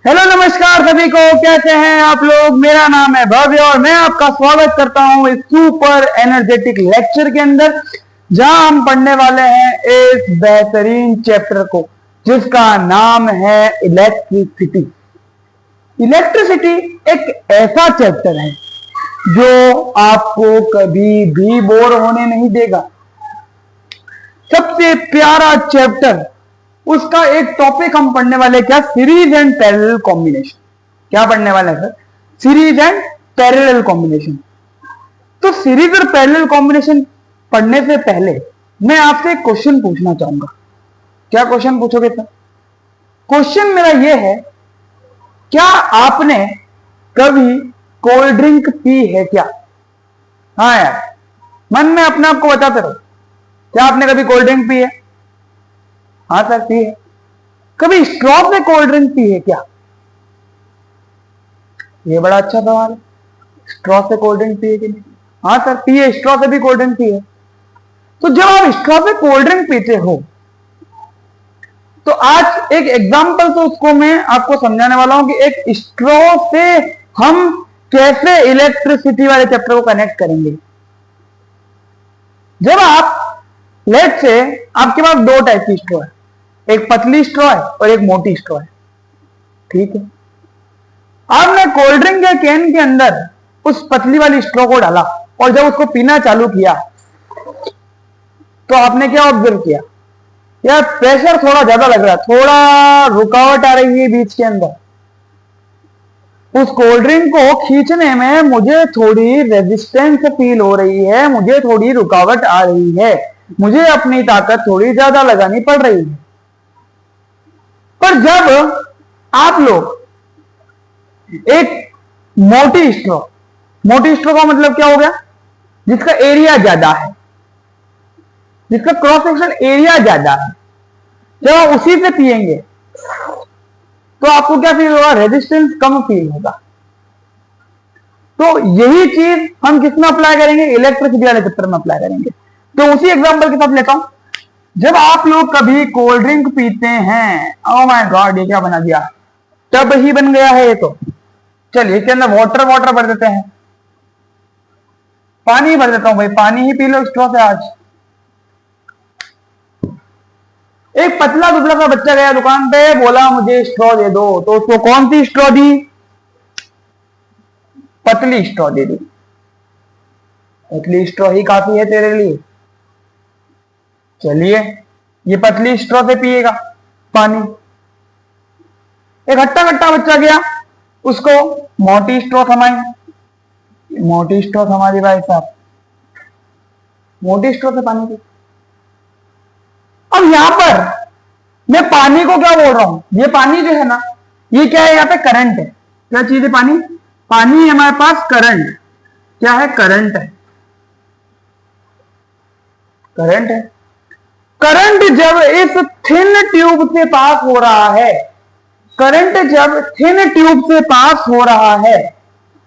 Hello नमस्कार सभी को, कैसे हैं आप लोग। मेरा नाम है भव्य और मैं आपका स्वागत करता हूं इस सुपर एनर्जेटिक लेक्चर के अंदर, जहां हम पढ़ने वाले हैं इस बेहतरीन चैप्टर को जिसका नाम है इलेक्ट्रिसिटी। इलेक्ट्रिसिटी एक ऐसा चैप्टर है जो आपको कभी भी बोर होने नहीं देगा। सबसे प्यारा चैप्टर, उसका एक टॉपिक हम पढ़ने वाले क्या, सीरीज एंड पैरेलल कॉम्बिनेशन। क्या पढ़ने वाले हैं sir? Series and parallel combination. तो सीरीज और पैरेलल कॉम्बिनेशन पढ़ने से पहले मैं आपसे एक क्वेश्चन पूछना चाहूंगा। क्या क्वेश्चन पूछोगे सर? क्वेश्चन मेरा यह है, क्या आपने कभी कोल्ड ड्रिंक पी है क्या? हाँ यार, मन में अपने आप को बताते रहो, क्या आपने कभी कोल्ड ड्रिंक पी है? हाँ सर, पी है। कभी स्ट्रॉ से कोल्ड ड्रिंक पी है क्या? ये बड़ा अच्छा सवाल है। स्ट्रॉ से कोल्ड ड्रिंक पी है कि नहीं? हाँ सर, पी है, स्ट्रॉ से भी कोल्ड ड्रिंक पी है। तो जब आप स्ट्रॉ से कोल्ड ड्रिंक पीते हो तो आज एक एग्जांपल तो उसको मैं आपको समझाने वाला हूं कि एक स्ट्रॉ से हम कैसे इलेक्ट्रिसिटी वाले चैप्टर को कनेक्ट करेंगे। जब आप लेट से आपके पास दो टाइप की स्ट्रॉ है, एक पतली स्ट्रॉ है और एक मोटी स्ट्रॉ है, ठीक है। आपने कोल्ड ड्रिंक के कैन के अंदर उस पतली वाली स्ट्रॉ को डाला और जब उसको पीना चालू किया तो आपने क्या ऑब्जर्व किया? यार प्रेशर थोड़ा ज्यादा लग रहा है, थोड़ा रुकावट आ रही है बीच के अंदर। उस कोल्ड ड्रिंक को खींचने में मुझे थोड़ी रेजिस्टेंस फील हो रही है, मुझे थोड़ी रुकावट आ रही है, मुझे अपनी ताकत थोड़ी ज्यादा लगानी पड़ रही है। पर जब आप लोग एक मोटी स्ट्रॉ का मतलब क्या हो गया? जिसका एरिया ज्यादा है, जिसका क्रॉस सेक्शन एरिया ज्यादा है, जब आप उसी से पिएंगे तो आपको क्या फील होगा? रेजिस्टेंस कम फील होगा। तो यही चीज हम किसमें अप्लाई करेंगे? इलेक्ट्रिसिटी वाले चैप्टर में अप्लाई करेंगे। तो उसी एग्जांपल के साथ लेता हूं, जब आप लोग कभी कोल्ड ड्रिंक पीते हैं, ओह माय गॉड, ये क्या बना दिया? टब ही बन गया है ये तो। चलिए इसके अंदर वाटर भर देते हैं, पानी भर देता हूं भाई, पानी ही पी लो स्ट्रॉ से आज। एक पतला दुबला सा बच्चा गया दुकान पे, बोला मुझे स्ट्रॉ दे दो, तो उसको कौन सी स्ट्रॉ दी? पतली स्ट्रॉ दे दी। पतली स्ट्रॉ ही काफी है तेरे लिए, चलिए ये पतली स्ट्रॉ से पिएगा पानी। एक हट्टा कट्टा बच्चा गया, उसको मोटी स्ट्रॉ थमाई, मोटी स्ट्रॉ थमा दी भाई साहब, मोटी स्ट्रॉ से पानी पी। अब यहां पर मैं पानी को क्या बोल रहा हूं? ये पानी जो है ना, ये क्या है? यहाँ पे करंट है। क्या चीज है? पानी। पानी है हमारे पास, करंट। क्या है? करंट है, करंट है। करंट जब इस थिन ट्यूब से पास हो रहा है, करंट जब थिन ट्यूब से पास हो रहा है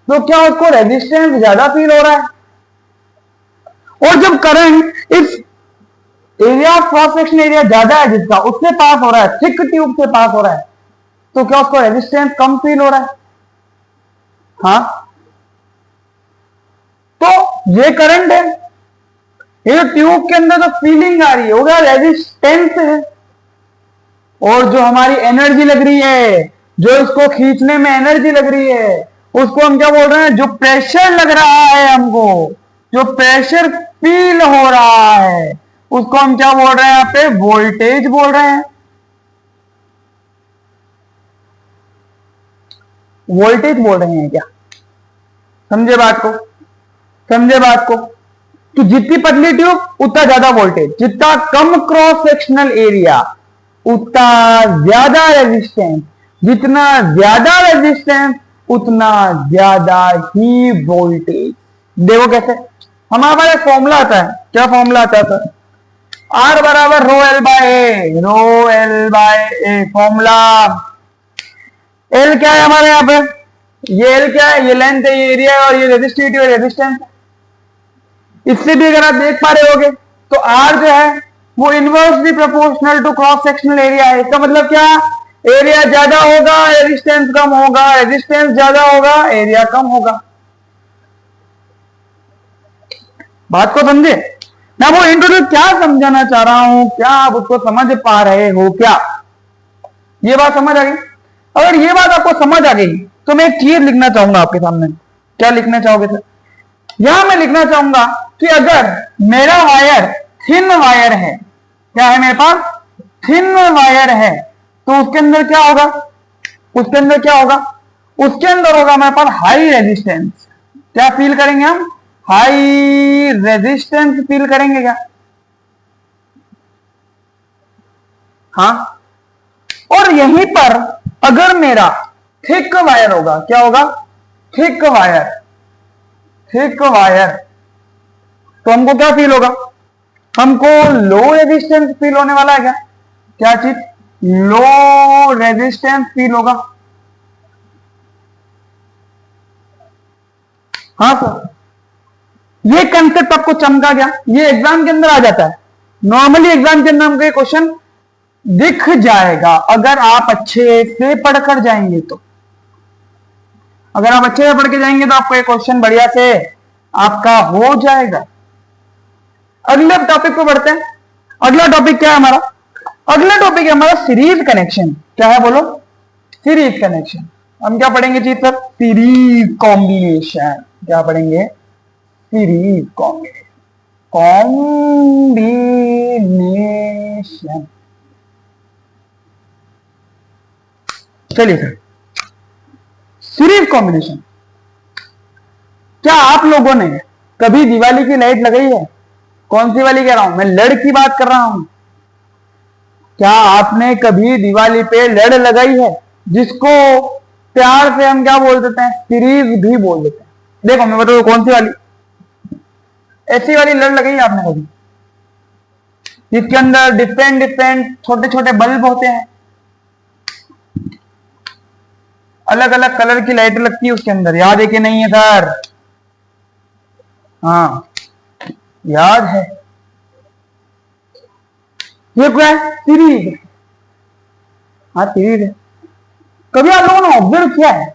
तो क्या उसको रेजिस्टेंस ज्यादा फील हो रहा है? और जब करंट इस area of cross section area ज्यादा है जिसका, उससे पास हो रहा है, थिक ट्यूब से पास हो रहा है, तो क्या उसको रेजिस्टेंस कम फील हो रहा है? हाँ, तो ये करंट है, ये ट्यूब के अंदर जो फीलिंग आ रही है वो क्या? रेजिस्टेंस है। और जो हमारी एनर्जी लग रही है, जो इसको खींचने में एनर्जी लग रही है, उसको हम क्या बोल रहे हैं? जो प्रेशर लग रहा है हमको, जो प्रेशर फील हो रहा है, उसको हम क्या बोल रहे हैं? यहाँ पे वोल्टेज बोल रहे हैं। वोल्टेज बोल रहे हैं क्या? समझे बात को? समझे बात को? कि जितनी पतली ट्यूब उतना ज्यादा वोल्टेज, जितना कम क्रॉस सेक्शनल एरिया उतना ज्यादा रेजिस्टेंस, जितना ज्यादा रेजिस्टेंस उतना ज्यादा ही वोल्टेज। देखो कैसे, हमारे पास एक फॉर्मूला आता है। क्या फॉर्मूला आता है? R बराबर rho L by A, rho L by a formula. L क्या है हमारे यहाँ पे? ये एल क्या है? ये लेंथ है, ये एरिया है, और ये रेजिस्टिविटी और रेजिस्टेंस है। इससे भी अगर आप देख पा रहे होगे तो R जो है वो inversely proportional to cross sectional area है। इसका मतलब क्या? एरिया ज्यादा होगा रेजिस्टेंस कम होगा, रेजिस्टेंस ज्यादा होगा एरिया कम होगा। बात को समझे? मैं वो इंट्रोड्यूस क्या समझाना चाह रहा हूं, क्या आप उसको समझ पा रहे हो क्या? ये बात समझ आ गई? अगर ये बात आपको समझ आ गई तो मैं एक चीज लिखना चाहूंगा आपके सामने। क्या लिखना चाहोगे सर? यहां मैं लिखना चाहूंगा कि अगर मेरा वायर थिन वायर है, क्या है मेरे पास? थिन वायर है, तो उसके अंदर क्या होगा? उसके अंदर क्या होगा? उसके अंदर होगा मेरे पास हाई रेजिस्टेंस। क्या फील करेंगे हम? हाई रेजिस्टेंस फील करेंगे क्या? हाँ। और यहीं पर अगर मेरा थिक वायर होगा, क्या होगा? थिक वायर, थिक वायर, तो हमको क्या फील होगा? हमको लो रेजिस्टेंस फील होने वाला है क्या? क्या चीज? लो रेजिस्टेंस फील होगा। हाँ सर, ये कंसेप्ट आपको चमका गया? ये एग्जाम के अंदर आ जाता है। नॉर्मली एग्जाम के अंदर हमको ये क्वेश्चन दिख जाएगा अगर आप अच्छे से पढ़कर जाएंगे तो। अगर आप अच्छे से पढ़ के जाएंगे तो आपको ये क्वेश्चन बढ़िया से आपका हो जाएगा। अगले टॉपिक पे बढ़ते हैं। अगला टॉपिक क्या है हमारा? अगला टॉपिक है हमारा सीरीज कनेक्शन। क्या है बोलो? Series connection. हम क्या पढ़ेंगे चीज सर? Series combination. क्या पढ़ेंगे? Series combination. कॉम्बिनेशन। चलिए सर, सीरीज कॉम्बिनेशन। क्या आप लोगों ने कभी दिवाली की लाइट लगाई है? कौन सी वाली कह रहा हूं मैं? लड़ की बात कर रहा हूं। क्या आपने कभी दिवाली पे लड़ लगाई है, जिसको प्यार से हम क्या बोल देते हैं? सीरीज भी बोल देते हैं। देखो मैं बताऊं कौन सी वाली। ऐसी वाली लड़ लगाई है आपने कभी, जिसके अंदर डिफरेंट डिफरेंट छोटे छोटे बल्ब होते हैं, अलग अलग कलर की लाइट लगती है उसके अंदर। याद है कि नहीं है सर? हाँ याद है। ये क्या है? सीरीज। हाँ सीरीज है। कभी आप लोगों ने ऑब्जर्व किया है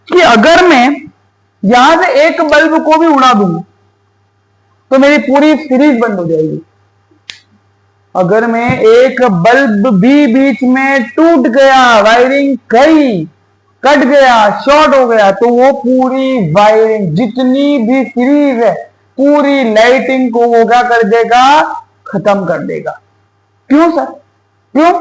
कि अगर मैं यहां से एक बल्ब को भी उड़ा दूंगा तो मेरी पूरी सीरीज बंद हो जाएगी। अगर मैं एक बल्ब भी बीच में टूट गया, वायरिंग गई, कट गया, शॉर्ट हो गया, तो वो पूरी वायरिंग जितनी भी सीरीज है, पूरी लाइटिंग को वो क्या कर देगा? खत्म कर देगा। क्यों सर? क्यों?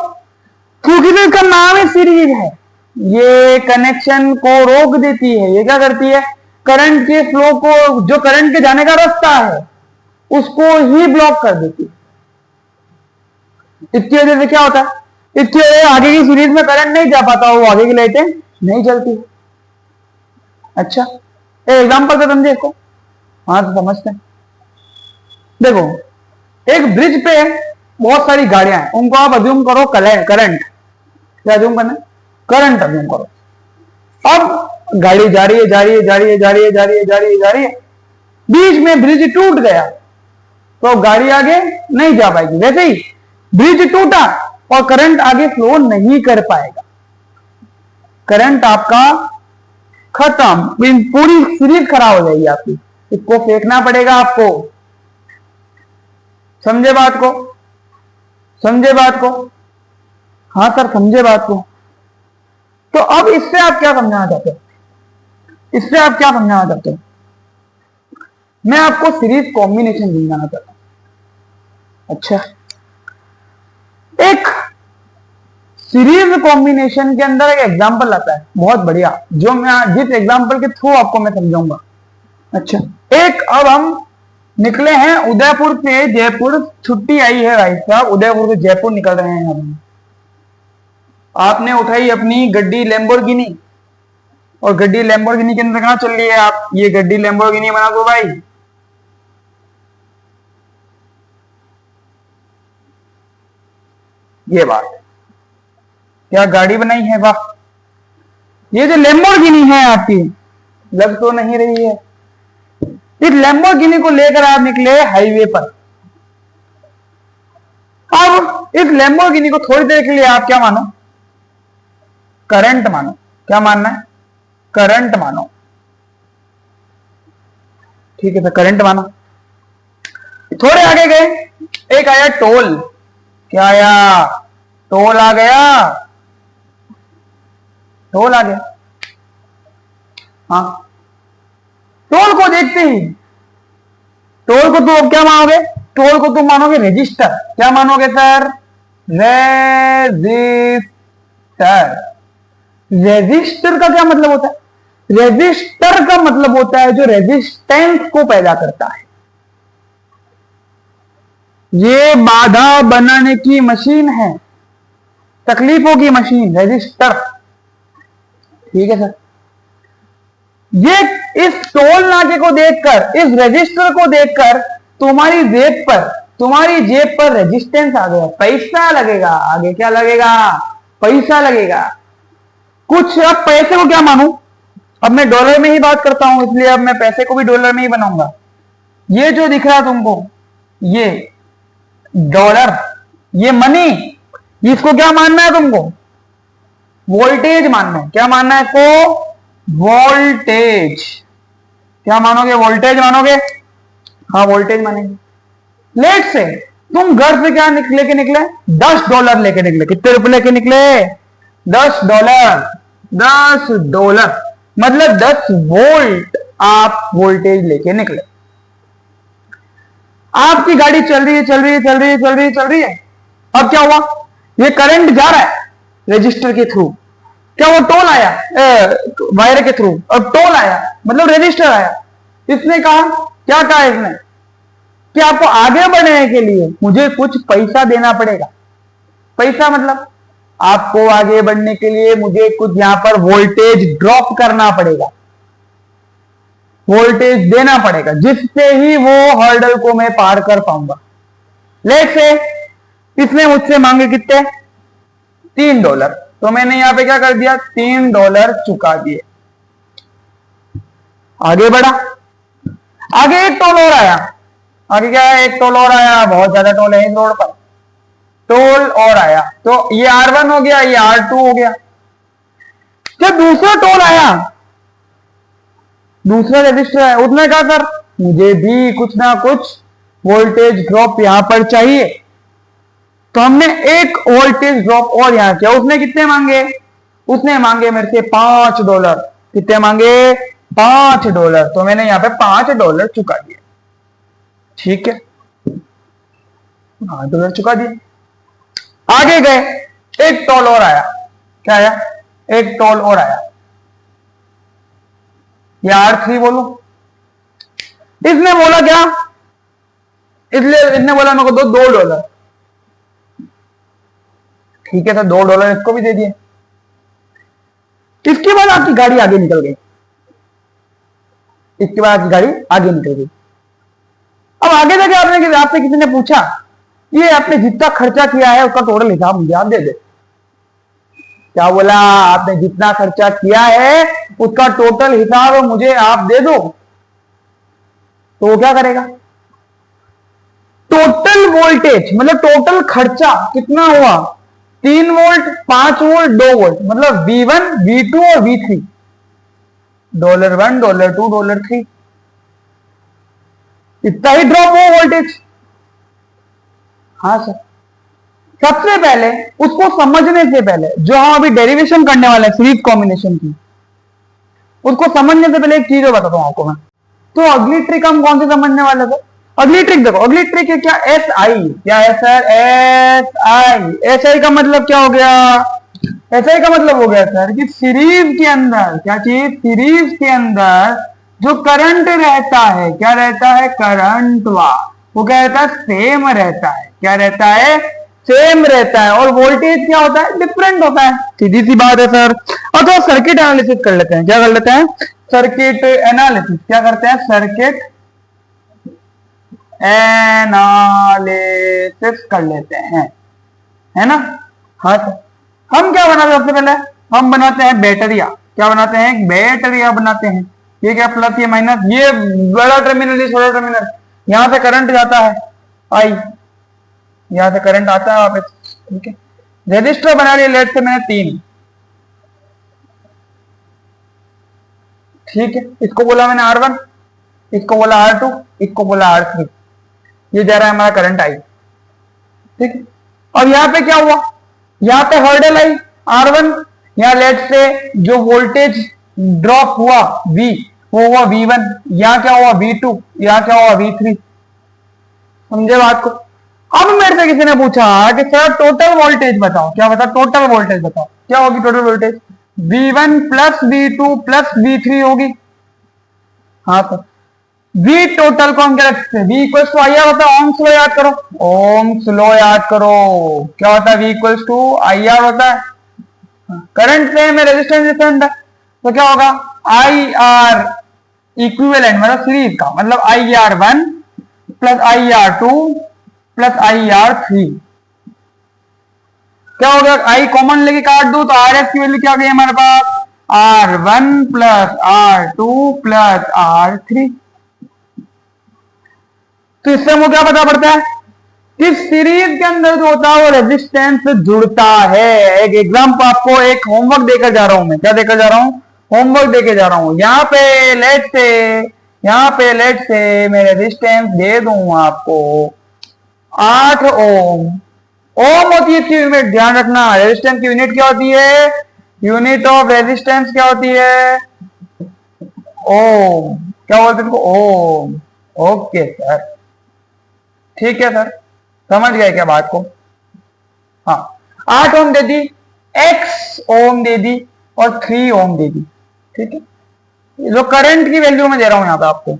क्योंकि तो इसका नाम ही सीरीज है। ये कनेक्शन को रोक देती है। ये क्या करती है? करंट के फ्लो को, जो करंट के जाने का रास्ता है, उसको ही ब्लॉक कर देती है। इसकी वजह से क्या होता है? इसकी वजह से आगे की सीरीज में करंट नहीं जा पाता, वो आगे की लाइटें नहीं जलती। अच्छा, एक एग्जांपल से समझे इसको। हाँ तो समझते हैं। देखो, एक ब्रिज पे बहुत सारी गाड़ियां हैं, उनको आप अज्यूम करो करंट। क्या अज्यूम करना? करंट अज्यूम करो। अब गाड़ी जा रही है, जा रही है, जा रही है, जा रही है, जा रही है, जा रही है, जा रही है, बीच में ब्रिज टूट गया तो गाड़ी आगे नहीं जा पाएगी। वैसे ही ब्रिज टूटा और करंट आगे फ्लो नहीं कर पाएगा। करंट आपका खत्म, पूरी सीरीज खराब हो जाएगी आपकी। इसको फेंकना पड़ेगा आपको। समझे बात को? समझे बात को? हाँ सर समझे बात को। तो अब इससे आप क्या समझाना चाहते हो? इससे आप क्या समझाना चाहते हो? मैं आपको सीरीज कॉम्बिनेशन समझाना चाहता हूं। अच्छा, एक सीरीज कॉम्बिनेशन के अंदर एक एग्जांपल आता है बहुत बढ़िया, जो मैं जिस एग्जांपल के थ्रू आपको मैं समझाऊंगा। अच्छा, एक अब हम निकले हैं उदयपुर से जयपुर। छुट्टी आई है भाई साहब, उदयपुर से जयपुर निकल रहे हैं हम। आपने उठाई अपनी गड्डी लैम्बोर्गिनी, और गड्डी लैम्बोर्गिनी के अंदर कहां चल रही है आप? ये गड्डी लैम्बोर्गिनी बना दो भाई। ये बात है, क्या गाड़ी बनाई है? वाह। ये जो लैम्बोर्गिनी है आपकी, लग तो नहीं रही है। इस लैम्बोर्गिनी को लेकर आप निकले हाईवे पर। अब इस लैम्बोर्गिनी को थोड़ी देर के लिए आप क्या मानो, करंट मानो। क्या मानना है? करंट मानो। ठीक है सर, करंट माना। थोड़े आगे गए, एक आया टोल। क्या आया? टोल आ गया। टोल आ गया। हाँ, टोल को देखते ही, टोल को तुम क्या मानोगे? टोल को तुम मानोगे रजिस्टर। क्या मानोगे सर? रेजिस्टर। रेजिस्टर का क्या मतलब होता है? रेजिस्टर का मतलब होता है जो रेजिस्टेंस को पैदा करता है। ये बाधा बनाने की मशीन है, तकलीफों की मशीन, रेजिस्टर। ठीक है सर। ये इस टोल नाके को देखकर, इस रजिस्टर को देखकर तुम्हारी जेब पर रेजिस्टेंस आ गया, पैसा लगेगा। आगे क्या लगेगा? पैसा लगेगा। कुछ अब पैसे को क्या मानूं? अब मैं डॉलर में ही बात करता हूं, इसलिए अब मैं पैसे को भी डॉलर में ही बनाऊंगा। ये जो दिख रहा है तुमको, ये डॉलर, ये मनी, इसको क्या मानना है तुमको? वोल्टेज मानना है। क्या मानना है इसको? वोल्टेज। क्या मानोगे? वोल्टेज मानोगे। हाँ, वोल्टेज मानेंगे। लेट से तुम घर से क्या लेके निकले? $10 लेके निकले। कितने रुपए लेके निकले? $10। $10 मतलब 10 वोल्ट आप वोल्टेज लेके निकले। आपकी गाड़ी चल रही है। अब क्या हुआ? ये करंट जा रहा है रजिस्टर के थ्रू। क्या वो टोल आया वायर के थ्रू? और टोल आया मतलब रजिस्टर आया। इसने कहा, क्या कहा इसने? कि आपको आगे बढ़ने के लिए मुझे कुछ पैसा देना पड़ेगा। पैसा मतलब आपको आगे बढ़ने के लिए मुझे कुछ यहां पर वोल्टेज ड्रॉप करना पड़ेगा, वोल्टेज देना पड़ेगा, जिससे ही वो हर्डल को मैं पार कर पाऊंगा। लेट से इसने मुझसे मांगे कितने? $3। तो मैंने यहां पे क्या कर दिया? $3 चुका दिए। आगे बढ़ा, आगे एक टोल और आया। आगे क्या है? एक टोल और आया। बहुत ज्यादा टोल है इस रोड पर। टोल और आया, तो ये R1 हो गया, ये R2 हो गया। जब दूसरा टोल आया, दूसरा रजिस्टर है, उसने कहा सर मुझे भी कुछ ना कुछ वोल्टेज ड्रॉप यहां पर चाहिए। तो हमने एक वोल्टेज ड्रॉप और यहां किया। उसने कितने मांगे? उसने मांगे मेरे से $5। कितने मांगे? $5। तो मैंने यहां पे $5 चुका दिया। ठीक है, $5 चुका दिया। आगे गए, एक टोल और आया। क्या आया? एक टोल और आया। या R3 बोलो। इसने बोला क्या? इसने बोला मेरे को दो $2। ठीक है, तो $2 इसको भी दे दिए। इसके बाद आपकी गाड़ी आगे निकल गई। इसके बाद आपकी गाड़ी आगे निकल गई। अब आगे जाके आपसे किसी ने पूछा, ये आपने जितना खर्चा किया है उसका टोटल हिसाब मुझे आप दे दे। क्या बोला? आपने जितना खर्चा किया है उसका टोटल हिसाब मुझे आप दे दो। तो वो क्या करेगा? टोटल वोल्टेज मतलब टोटल खर्चा कितना हुआ? 3 वोल्ट, 5 वोल्ट, 2 वोल्ट, मतलब V1, V2 और V3। $1, $2, $3, इतना ही ड्रॉप हुआ वोल्टेज। हाँ सर। सबसे पहले उसको समझने से पहले, जो हम अभी डेरिवेशन करने वाले हैं सीरीज कॉम्बिनेशन की, उसको समझने से पहले एक चीज बताता हूं आपको मैं। तो अगली ट्रिक हम कौन सी समझने वाले थे? अगली ट्रिक देखो, अगली ट्रिक है क्या? SI। क्या है सर? SI। SI का मतलब क्या हो गया? SI का मतलब हो गया सर कि सीरीज के अंदर, क्या चीज? सीरीज के अंदर जो करंट रहता है, क्या रहता है? करंट वो क्या रहता है? सेम रहता है। क्या रहता है? सेम रहता है। और वोल्टेज क्या होता है? डिफरेंट होता है। सीधी सी बात है सर। और तो सर्किट एनालिसिस कर लेते हैं। क्या कर लेते हैं? Circuit analysis. क्या करते हैं? सर्किट एनालिसिस कर लेते हैं, है ना? हाँ सर। हम क्या बनाते हैं? सबसे पहले हम बनाते हैं बैटरिया। क्या बनाते हैं? बैटरिया बनाते हैं। ये क्या? प्लस, ये माइनस, ये बड़ा टर्मिनल, ये छोटा टर्मिनल। यहां से करंट जाता है आई, यहां से करंट आता है वापस। ठीक है, रजिस्टर बना लिया। लेट से मैंने 3, ठीक है, इसको बोला मैंने R1, इसको बोला R2, इसको बोला R3। ये जा रहा है हमारा करंट आई। ठीक है, अब यहां पे क्या हुआ, यहां पे हर्डल आई R1, यहां लेट से जो वोल्टेज ड्रॉप हुआ V वो हुआ V1, यहां क्या हुआ V2, यहां क्या हुआ V3। समझे बात को। अब मेरे से किसी ने पूछा कि सर टोटल वोल्टेज बताओ, क्या बता, टोटल वोल्टेज बताओ, क्या होगी total voltage, V1 plus V2 plus V3 होगी। हाँ तो V टोटल को हम क्या रख सकते हैं, V equals to I R होता है, ओम्स लॉ याद करो, ओम्स लॉ याद करो, क्या होता है, V equals to I R होता है, करंट सेम है, रेजिस्टेंस डिफरेंट है, तो क्या होगा आई आर इक्विवेलेंट मतलब सीरीज का, मतलब I R 1 plus I R 2 plus I R 3। क्या हो गया, आई कॉमन लेके काट दो तो आर एस की वैल्यू क्या आ गई हमारे पास, R1 plus R2 plus R3। तो इससे हमको क्या पता पड़ता है कि सीरीज के अंदर जो होता है वो रेजिस्टेंस से जुड़ता है। एक एग्जाम्पल आपको एक होमवर्क देकर जा रहा हूं मैं, क्या देकर जा रहा हूं, होमवर्क देकर जा रहा हूं। यहाँ पे लेट से मैं रेजिस्टेंस दे दूं आपको 8 ओम। ओम होती है इसकी यूनिट, ध्यान रखना, रेजिस्टेंस की यूनिट क्या होती है, यूनिट ऑफ रेजिस्टेंस क्या होती है, ओम। क्या बोलते हैं इनको, ओम। ओके सर, ठीक है सर, समझ गए क्या बात को। हाँ, 8 ओम दे दी, x ओम दे दी और 3 ओम दे दी। ठीक है, जो करंट की वैल्यू मैं दे रहा हूं यहाँ पे आपको,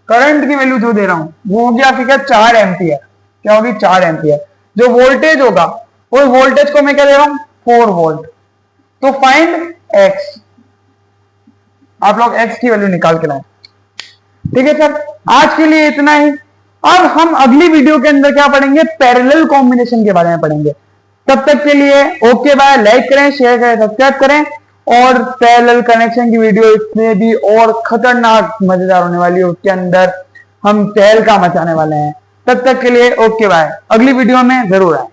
करंट की वैल्यू जो दे रहा हूं वो होगी आपकी क्या, 4 एम्पियर। क्या होगी, 4 एम्पियर। जो वोल्टेज होगा वो वोल्टेज को मैं क्या दे रहा हूं, 4 वोल्ट। तो फाइंड x, आप लोग x की वैल्यू निकाल के लाए। ठीक है सर, आज के लिए इतना ही। अब हम अगली वीडियो के अंदर क्या पढ़ेंगे, पैरेलल कॉम्बिनेशन के बारे में पढ़ेंगे। तब तक के लिए ओके बाय, लाइक करें, शेयर करें, सब्सक्राइब करें। और पैरेलल कनेक्शन की वीडियो इसमें भी और खतरनाक मजेदार होने वाली है, उसके अंदर हम तहलका मचाने वाले हैं। तब तक के लिए ओके बाय, अगली वीडियो में जरूर आए।